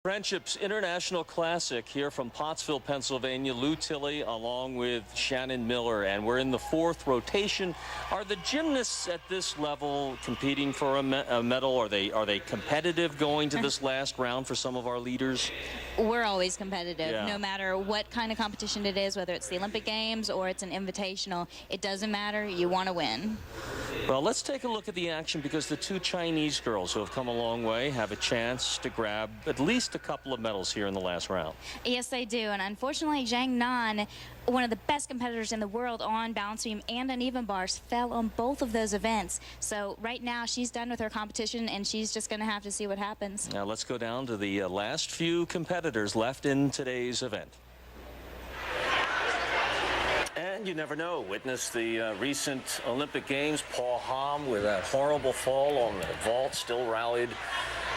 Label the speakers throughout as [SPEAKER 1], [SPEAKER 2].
[SPEAKER 1] Friendships International Classic here from Pottsville, Pennsylvania. Lou Tilley along with Shannon Miller, and we're in the fourth rotation. Are the gymnasts at this level competing for a medal? Are they competitive going to this last round for some of our leaders?
[SPEAKER 2] We're always competitive,
[SPEAKER 1] Yeah.
[SPEAKER 2] no matter what kind of competition it is, whether it's the Olympic Games or it's an invitational. It doesn't matter. You want to win.
[SPEAKER 1] Well, let's take a look at the action, because the two Chinese girls who have come a long way have a chance to grab at least a couple of medals here in the last round.
[SPEAKER 2] Yes, they do. And unfortunately, Zhang Nan, one of the best competitors in the world on balance beam and uneven bars, fell on both of those events. So right now, she's done with her competition, and she's just going to have to see what happens.
[SPEAKER 1] Now let's go down to the last few competitors left in today's event. And you never know. Witness the recent Olympic Games. Paul Hamm, with that horrible fall on the vault, still rallied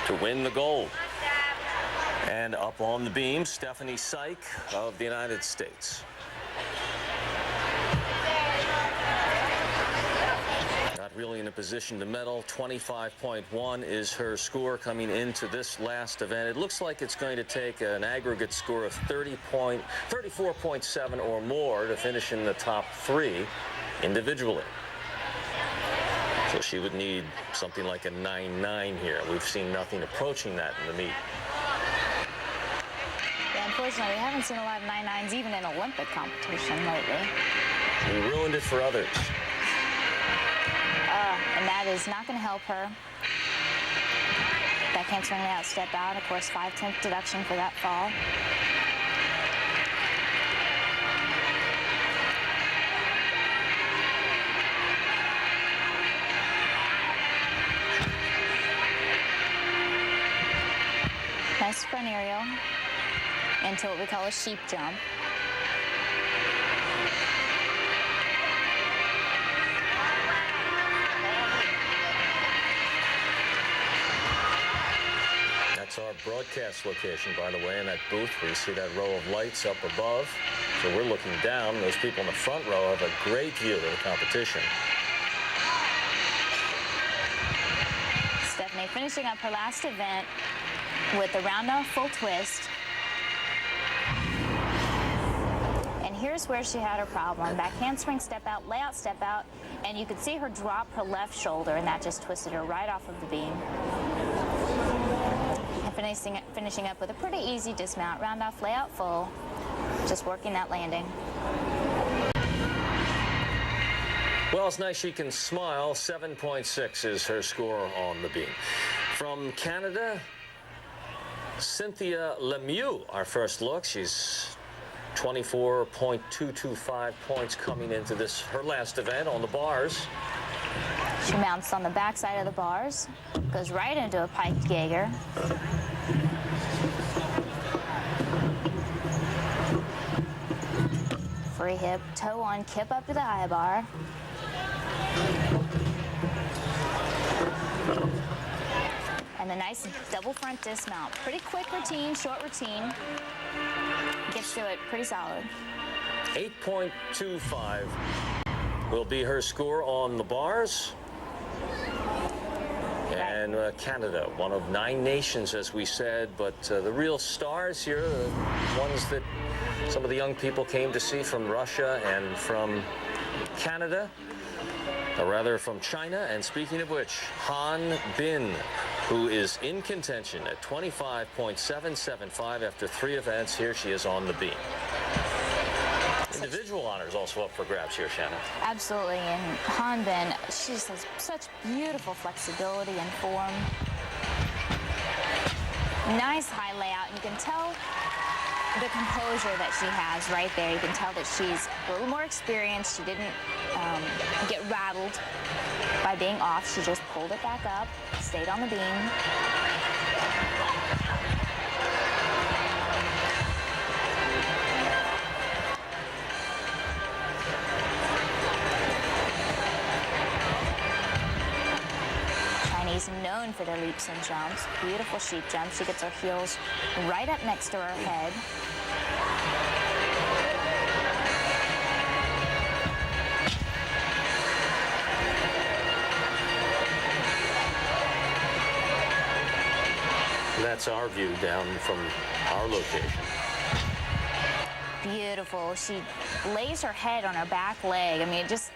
[SPEAKER 1] to win the gold. And up on the beam, Stephanie Seich of the United States. Not really in a position to medal. 25.1 is her score coming into this last event. It looks like it's going to take an aggregate score of 34.7 or more to finish in the top three individually. So she would need something like a 9.9 here. We've seen nothing approaching that in the meet.
[SPEAKER 2] Yeah, unfortunately, we haven't seen a lot of 9.9s even in Olympic competition lately.
[SPEAKER 1] We ruined it for others.
[SPEAKER 2] And that is not going to help her. Backhand swing out, step out. Of course, 5/10 deduction for that fall. Nice front aerial into what we call a sheep jump.
[SPEAKER 1] That's our broadcast location, by the way, in that booth where you see that row of lights up above. So we're looking down. Those people in the front row have a great view of the competition.
[SPEAKER 2] Stephanie finishing up her last event with a round-off full twist. And here's where she had her problem. Back handspring, step out, layout, step out, and you could see her drop her left shoulder, and that just twisted her right off of the beam. And finishing up with a pretty easy dismount, round-off, layout, full, just working that landing.
[SPEAKER 1] Well, it's nice she can smile. 7.6 is her score on the beam. From Canada, Cynthia Lemieux, our first look. She's 24.225 points coming into this, her last event on the bars.
[SPEAKER 2] She mounts on the backside of the bars, goes right into a piked Jaeger. Free hip, toe on, kip up to the high bar. And a nice double front dismount. Pretty quick routine, short routine. Gets to it pretty solid.
[SPEAKER 1] 8.25 will be her score on the bars. And Canada, one of 9 nations, as we said, but the real stars here, the ones that some of the young people came to see from Russia and from Canada, or rather from China. And speaking of which, Han Bin, who is in contention at 25.775 after 3 events. Here she is on the beam. Individual honors also up for grabs here, Shannon.
[SPEAKER 2] Absolutely, and Han Bin, she just has such beautiful flexibility and form. Nice high layout, and you can tell the composure that she has right there. You can tell that she's a little more experienced. She didn't get rattled by being off. She just pulled it back up, stayed on the beam. Chinese known for their leaps and jumps. Beautiful sheep jump. She gets her heels right up next to her head.
[SPEAKER 1] That's our view down from our location.
[SPEAKER 2] Beautiful. She lays her head on her back leg. I mean, just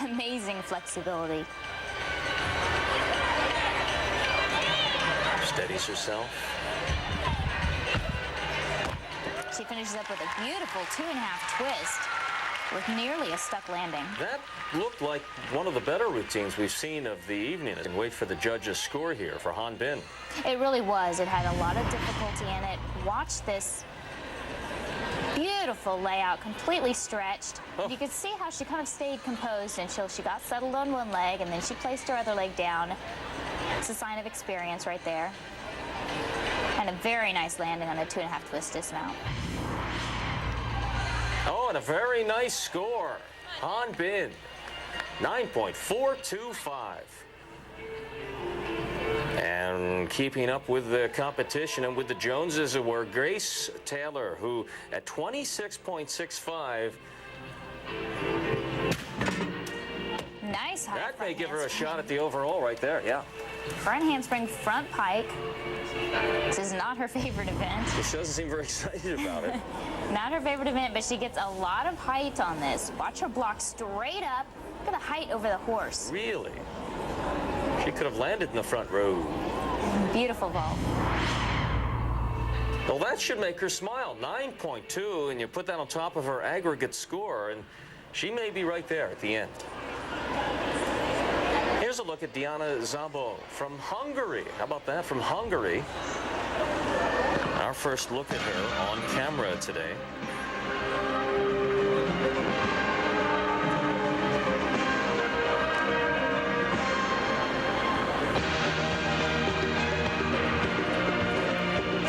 [SPEAKER 2] amazing flexibility.
[SPEAKER 1] Steadies herself.
[SPEAKER 2] She finishes up with a beautiful 2.5 twist with nearly a stuck landing.
[SPEAKER 1] That looked like one of the better routines we've seen of the evening. And wait for the judges' score here for Han Bin.
[SPEAKER 2] It really was. It had a lot of difficulty in it. Watch this beautiful layout, completely stretched.
[SPEAKER 1] Oh.
[SPEAKER 2] You could see how she kind of stayed composed until she got settled on one leg, and then she placed her other leg down. It's a sign of experience right there. And a very nice landing on a 2.5 twist dismount.
[SPEAKER 1] Oh, and a very nice score. Han Bin, 9.425. And keeping up with the competition and with the Joneses were Grace Taylor, who at 26.65.
[SPEAKER 2] Nice high
[SPEAKER 1] That may
[SPEAKER 2] front
[SPEAKER 1] give her a
[SPEAKER 2] handspring.
[SPEAKER 1] shot at the overall right there, yeah.
[SPEAKER 2] Front handspring, front pike. This is not her favorite event.
[SPEAKER 1] She doesn't seem very excited about it.
[SPEAKER 2] Not her favorite event, but she gets a lot of height on this. Watch her block straight up. Look at the height over the horse.
[SPEAKER 1] Really? She could have landed in the front row.
[SPEAKER 2] Beautiful vault.
[SPEAKER 1] Well, that should make her smile. 9.2, and you put that on top of her aggregate score, and she may be right there at the end. Here's a look at Diana Szabo from Hungary. How about that, from Hungary? Our first look at her on camera today.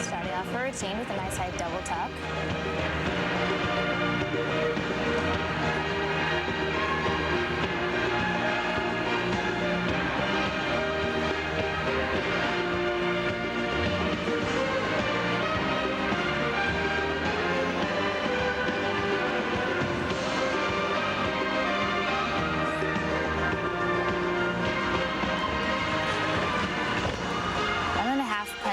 [SPEAKER 2] Starting off her routine with a nice high double tuck.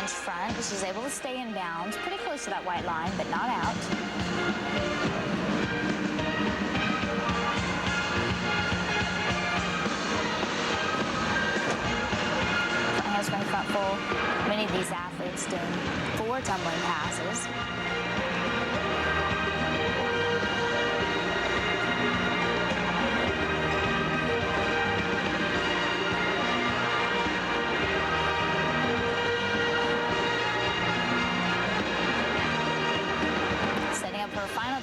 [SPEAKER 2] Front, but she's able to stay in bounds, pretty close to that white line, but not out. Handspring front full. Many of these athletes doing 4 tumbling passes.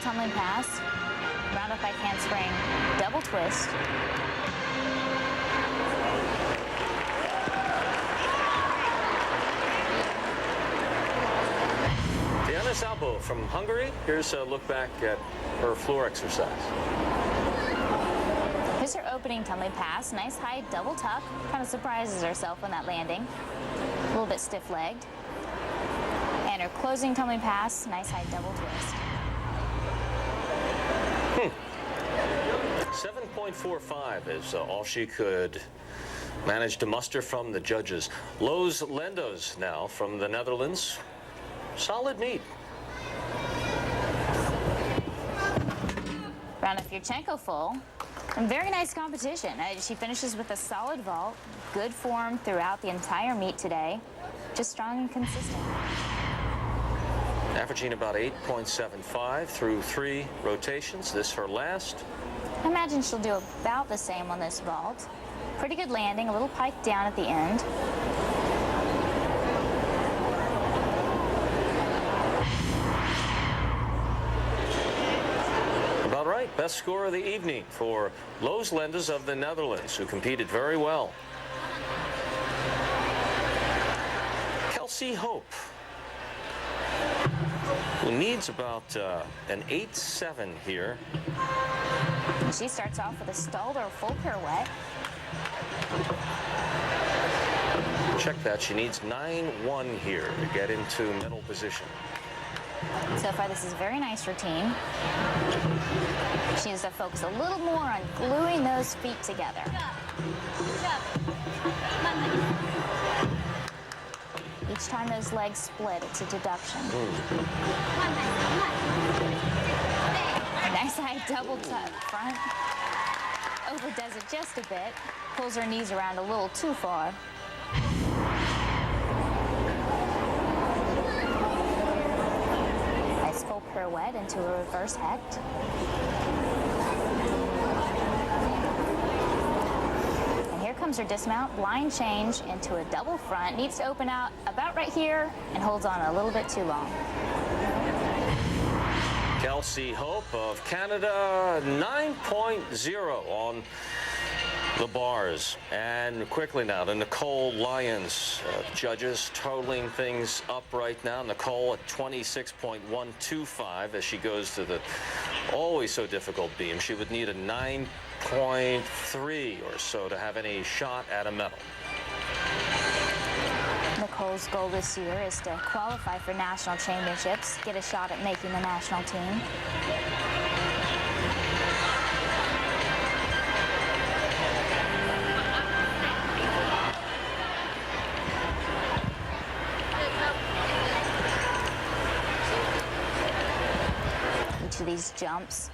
[SPEAKER 2] Tumbling pass, round up pike handspring, double twist.
[SPEAKER 1] Diana Szabo from Hungary. Here's a look back at her floor exercise.
[SPEAKER 2] Here's her opening tumbling pass, nice high double tuck. Kind of surprises herself on that landing. A little bit stiff-legged. And her closing tumbling pass, nice high double twist.
[SPEAKER 1] 7.45 is all she could manage to muster from the judges. Loes Linders now from the Netherlands. Solid meet.
[SPEAKER 2] Round of Yurchenko full. And very nice competition. She finishes with a solid vault. Good form throughout the entire meet today. Just strong and consistent.
[SPEAKER 1] Averaging about 8.75 through 3 rotations. This her last.
[SPEAKER 2] I imagine she'll do about the same on this vault. Pretty good landing, a little pike down at the end.
[SPEAKER 1] About right. Best score of the evening for Loes Linders of the Netherlands, who competed very well. Kelsey Hope, who needs about an 8.7 here.
[SPEAKER 2] She starts off with a stalled or full pirouette.
[SPEAKER 1] Check that. She needs 9.1 here to get into medal position.
[SPEAKER 2] So far, this is a very nice routine. She needs to focus a little more on gluing those feet together. Each time those legs split, it's a deduction. Nice high double tuck front. Overdoes it just a bit. Pulls her knees around a little too far. Nice full pirouette into a reverse hecht. And here comes her dismount, blind change into a double front. Needs to open out about right here and holds on a little bit too long.
[SPEAKER 1] Kelsey Hope of Canada, 9.0 on the bars. And quickly now to Nicole Lyons. Judges totaling things up right now. Nicole at 26.125 as she goes to the always so difficult beam. She would need a 9.3 or so to have any shot at a medal.
[SPEAKER 2] Nicole's goal this year is to qualify for national championships, get a shot at making the national team. Each of these jumps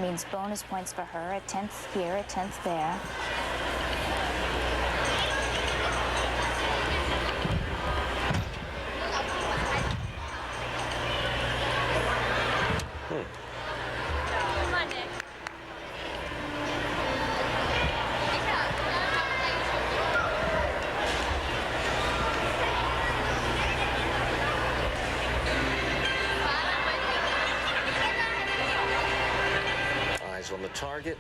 [SPEAKER 2] means bonus points for her, a 10th here, a 10th there.
[SPEAKER 1] On the target.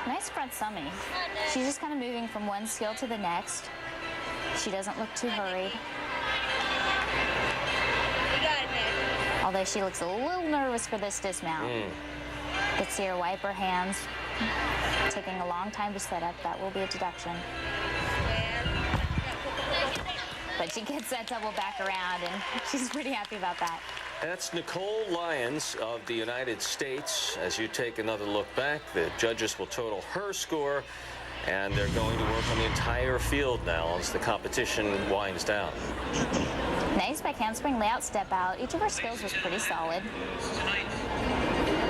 [SPEAKER 2] Nice front summy. She's just kind of moving from one skill to the next. She doesn't look too hurried. Although she looks a little nervous for this dismount. Let's see her wipe her hands. Taking a long time to set up. That will be a deduction. But she gets that double back around, and she's pretty happy about that.
[SPEAKER 1] That's Nicole Lyons of the United States. As you take another look back, the judges will total her score, and they're going to work on the entire field now as the competition winds down.
[SPEAKER 2] Nice back handspring layout step out. Each of her skills was pretty solid.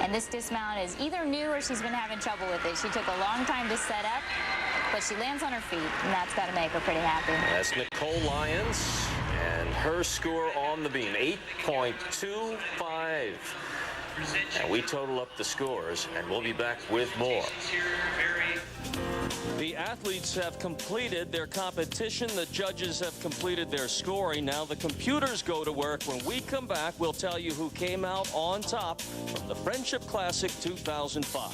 [SPEAKER 2] And this dismount is either new or she's been having trouble with it. She took a long time to set up, but she lands on her feet, and that's got to make her pretty happy.
[SPEAKER 1] That's Nicole Lyons, and her score on the beam, 8.25. And we total up the scores, and we'll be back with more.
[SPEAKER 3] The athletes have completed their competition. The judges have completed their scoring. Now the computers go to work. When we come back, we'll tell you who came out on top from the Friendship Classic 2005.